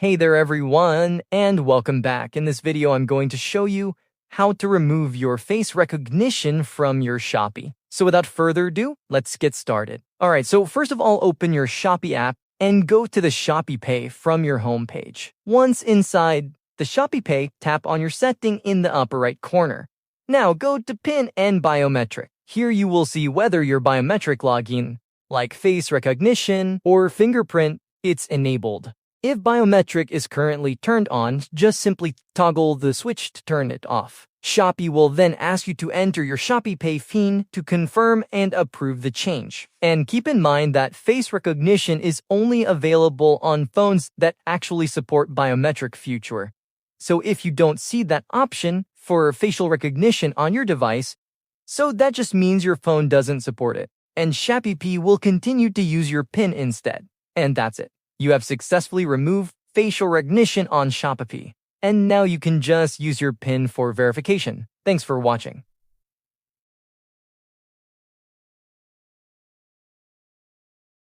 Hey there everyone, and welcome back. In this video, I'm going to show you how to remove your face recognition from your Shopee. So without further ado, let's get started. Alright, so first of all, open your Shopee app and go to the Shopee Pay from your home page. Once inside the Shopee Pay, tap on your setting in the upper right corner. Now go to PIN and Biometric. Here you will see whether your biometric login, like face recognition or fingerprint, it's enabled. If biometric is currently turned on, just simply toggle the switch to turn it off. Shopee will then ask you to enter your Shopee Pay PIN to confirm and approve the change. And keep in mind that face recognition is only available on phones that actually support biometric feature. So if you don't see that option for facial recognition on your device, so that just means your phone doesn't support it, and Shopee Pay will continue to use your PIN instead. And that's it. You have successfully removed facial recognition on Shopee, and now you can just use your PIN for verification. Thanks for watching.